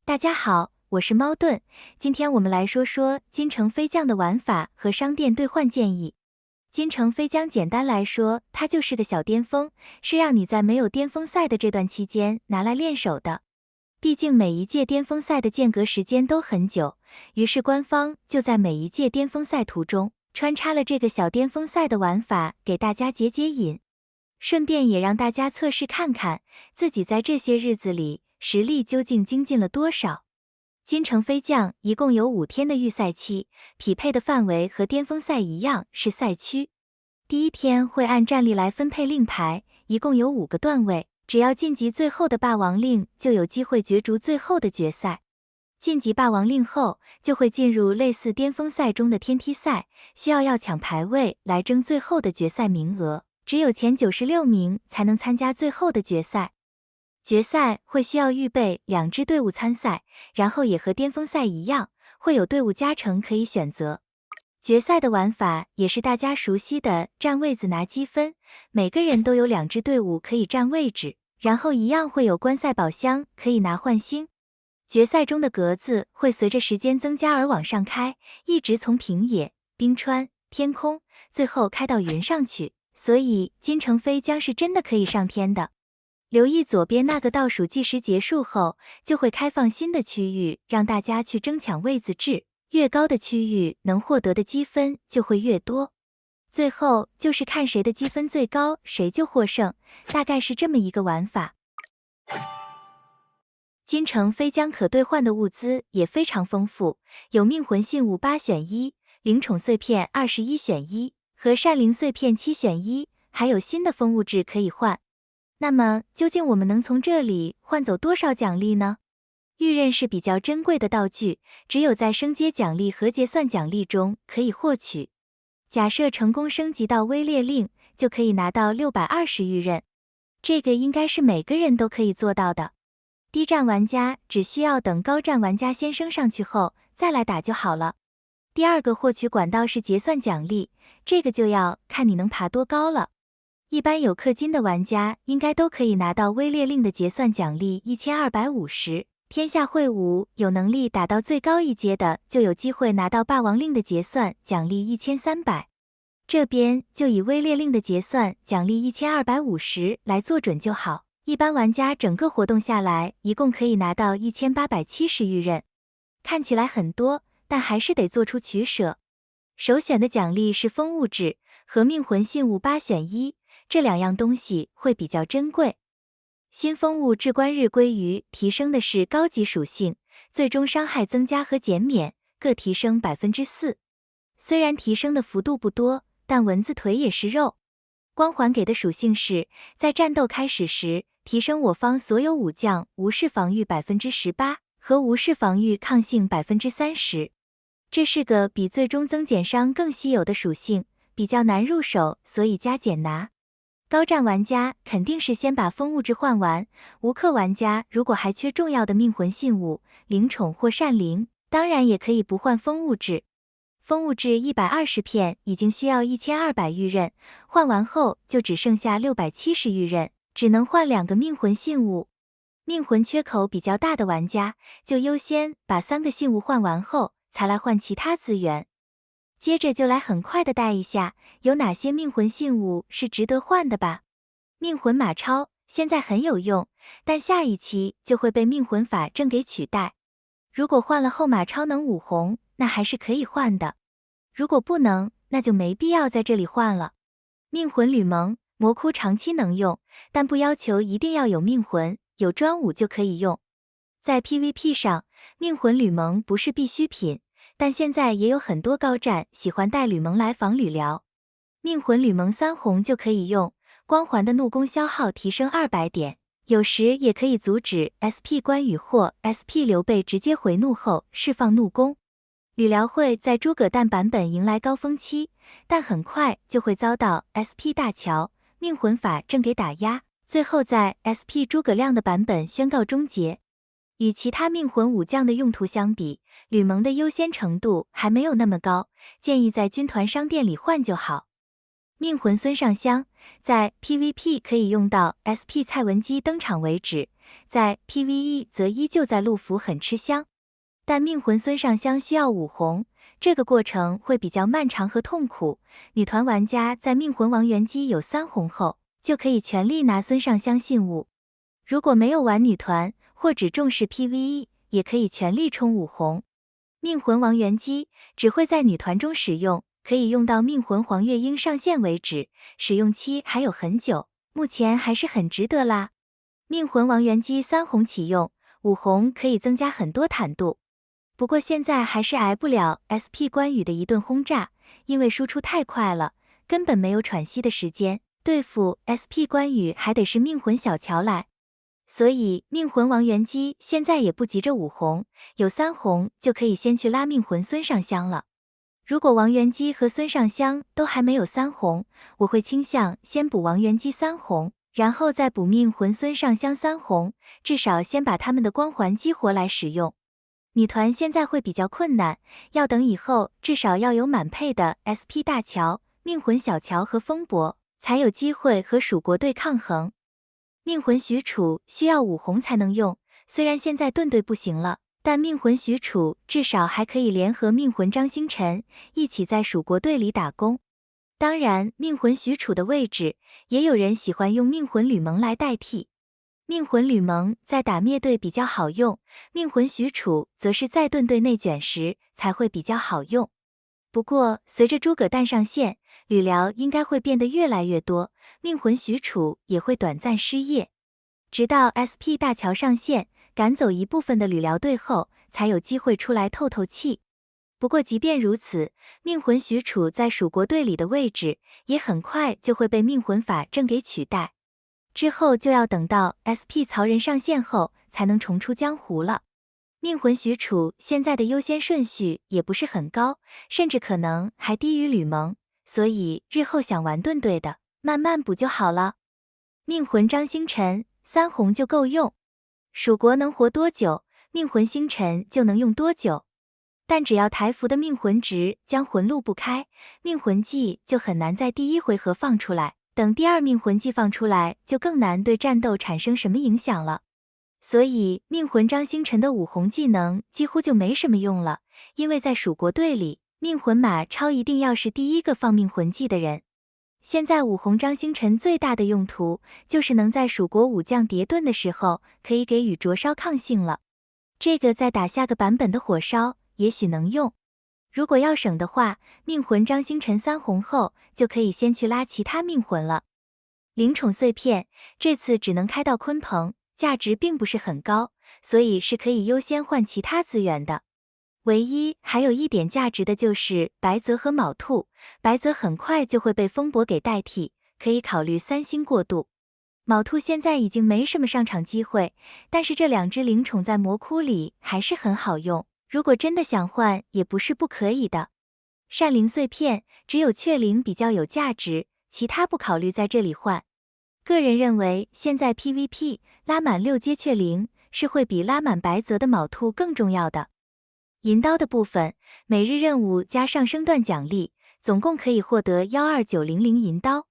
大家好，我是猫盾，今天我们来说说金城飞将的玩法和商店兑换建议。金城飞将简单来说，它就是个小巅峰，是让你在没有巅峰赛的这段期间拿来练手的。毕竟每一届巅峰赛的间隔时间都很久，于是官方就在每一届巅峰赛途中穿插了这个小巅峰赛的玩法，给大家解解瘾，顺便也让大家测试看看自己在这些日子里实力究竟精进了多少。金城飞将一共有5天的预赛期，匹配的范围和巅峰赛一样是赛区。第一天会按战力来分配令牌，一共有5个段位，只要晋级最后的霸王令就有机会角逐最后的决赛。晋级霸王令后，就会进入类似巅峰赛中的天梯赛，需要抢排位来争最后的决赛名额，只有前96名才能参加最后的决赛。决赛会需要预备2支队伍参赛，然后也和巅峰赛一样，会有队伍加成可以选择。决赛的玩法也是大家熟悉的占位子拿积分，每个人都有2支队伍可以占位置，然后一样会有观赛宝箱可以拿换星。决赛中的格子会随着时间增加而往上开，一直从平野、冰川、天空，最后开到云上去，所以金城飞将是真的可以上天的。留意左边那个倒数计时结束后，就会开放新的区域，让大家去争抢位子制，越高的区域能获得的积分就会越多。最后就是看谁的积分最高，谁就获胜，大概是这么一个玩法。金城飞将可兑换的物资也非常丰富，有命魂信物8选1，灵宠碎片21选1，和善灵碎片7选1，还有新的风物质可以换。那么究竟我们能从这里换走多少奖励呢？玉刃是比较珍贵的道具，只有在升阶奖励和结算奖励中可以获取。假设成功升级到威烈令，就可以拿到620玉刃，这个应该是每个人都可以做到的。低战玩家只需要等高战玩家先升上去后再来打就好了。第二个获取管道是结算奖励，这个就要看你能爬多高了。一般有氪金的玩家应该都可以拿到威烈令的结算奖励1250，天下会武有能力打到最高一阶的就有机会拿到霸王令的结算奖励1300。这边就以威烈令的结算奖励1250来做准就好，一般玩家整个活动下来一共可以拿到1870玉刃，看起来很多，但还是得做出取舍。首选的奖励是风物质和命魂信物8选1，这2样东西会比较珍贵。新风物至关日归于提升的是高级属性，最终伤害增加和减免各提升 4%。虽然提升的幅度不多，但蚊子腿也是肉。光环给的属性是在战斗开始时提升我方所有武将无视防御 18% 和无视防御抗性 30%。这是个比最终增减伤更稀有的属性，比较难入手，所以加减拿。高战玩家肯定是先把风物质换完，无氪玩家如果还缺重要的命魂信物、灵宠或善灵，当然也可以不换风物质。风物质120片已经需要1200玉刃，换完后就只剩下670玉刃，只能换2个命魂信物。命魂缺口比较大的玩家，就优先把3个信物换完后，才来换其他资源。接着就来很快的带一下，有哪些命魂信物是值得换的吧。命魂马超现在很有用，但下一期就会被命魂法阵给取代。如果换了后马超能5红，那还是可以换的。如果不能，那就没必要在这里换了。命魂吕蒙魔窟长期能用，但不要求一定要有命魂，有专武就可以用。在 PVP 上，命魂吕蒙不是必需品，但现在也有很多高战喜欢带吕蒙来防吕辽。命魂吕蒙3红就可以用，光环的怒攻消耗提升200点，有时也可以阻止 SP 关羽或 SP 刘备直接回怒后释放怒攻。吕辽会在诸葛诞版本迎来高峰期，但很快就会遭到 SP 大乔、命魂法阵给打压，最后在 SP 诸葛亮的版本宣告终结。与其他命魂武将的用途相比，吕蒙的优先程度还没有那么高，建议在军团商店里换就好。命魂孙尚香在 PVP 可以用到 SP 蔡文姬登场为止，在 PVE 则依旧在陆服很吃香。但命魂孙尚香需要5红，这个过程会比较漫长和痛苦。女团玩家在命魂王元姬有3红后，就可以全力拿孙尚香信物。如果没有玩女团或只重视 PVE， 也可以全力冲5红。命魂王元姬只会在女团中使用，可以用到命魂黄月英上线为止，使用期还有很久，目前还是很值得啦。命魂王元姬3红启用，5红可以增加很多坦度。不过现在还是挨不了 SP 关羽的一顿轰炸，因为输出太快了，根本没有喘息的时间，对付 SP 关羽还得是命魂小乔来。所以命魂王元姬现在也不急着5红，有3红就可以先去拉命魂孙尚香了。如果王元姬和孙尚香都还没有3红，我会倾向先补王元姬3红，然后再补命魂孙尚香3红，至少先把他们的光环激活来使用。女团现在会比较困难，要等以后至少要有满配的 SP 大乔、命魂小乔和风伯，才有机会和蜀国队抗衡。命魂许褚需要5红才能用，虽然现在盾队不行了，但命魂许褚至少还可以联合命魂张星辰一起在蜀国队里打工。当然，命魂许褚的位置，也有人喜欢用命魂吕蒙来代替。命魂吕蒙在打灭队比较好用，命魂许褚则是在盾队内卷时才会比较好用。不过随着诸葛诞上线，吕辽应该会变得越来越多，命魂许褚也会短暂失业，直到 SP 大乔上线，赶走一部分的吕辽队后，才有机会出来透透气。不过即便如此，命魂许褚在蜀国队里的位置，也很快就会被命魂法阵给取代。之后就要等到 SP 曹仁上线后，才能重出江湖了。命魂许褚现在的优先顺序也不是很高，甚至可能还低于吕蒙，所以日后想玩盾队的，慢慢补就好了。命魂张星辰3红就够用，蜀国能活多久，命魂星辰就能用多久。但只要台服的命魂值将魂路不开，命魂技就很难在第1回合放出来。等第2命魂技放出来，就更难对战斗产生什么影响了。所以命魂张星辰的5红技能几乎就没什么用了，因为在蜀国队里，命魂马超一定要是第1个放命魂技的人。现在5红张星辰最大的用途，就是能在蜀国武将叠盾的时候，可以给予灼烧抗性了。这个再打下个版本的火烧，也许能用。如果要省的话，命魂张星辰3红后，就可以先去拉其他命魂了。灵宠碎片这次只能开到鲲鹏，价值并不是很高，所以是可以优先换其他资源的。唯一还有一点价值的就是白泽和卯兔，白泽很快就会被风伯给代替，可以考虑3星过渡。卯兔现在已经没什么上场机会，但是这2只灵宠在魔窟里还是很好用。如果真的想换，也不是不可以的。善灵碎片只有雀灵比较有价值，其他不考虑在这里换。个人认为，现在 PVP 拉满6阶雀灵是会比拉满白泽的卯兔更重要的。银刀的部分，每日任务加上升段奖励，总共可以获得12900银刀。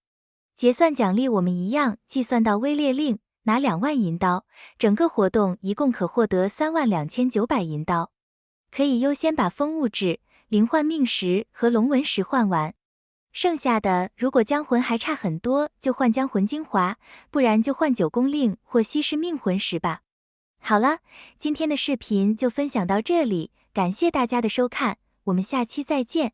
结算奖励我们一样计算到威烈令，拿2万银刀，整个活动一共可获得32900银刀。可以优先把风物质、灵幻命石和龙纹石换完，剩下的如果将魂还差很多，就换将魂精华，不然就换9宫令或稀释命魂石吧。好了，今天的视频就分享到这里，感谢大家的收看，我们下期再见。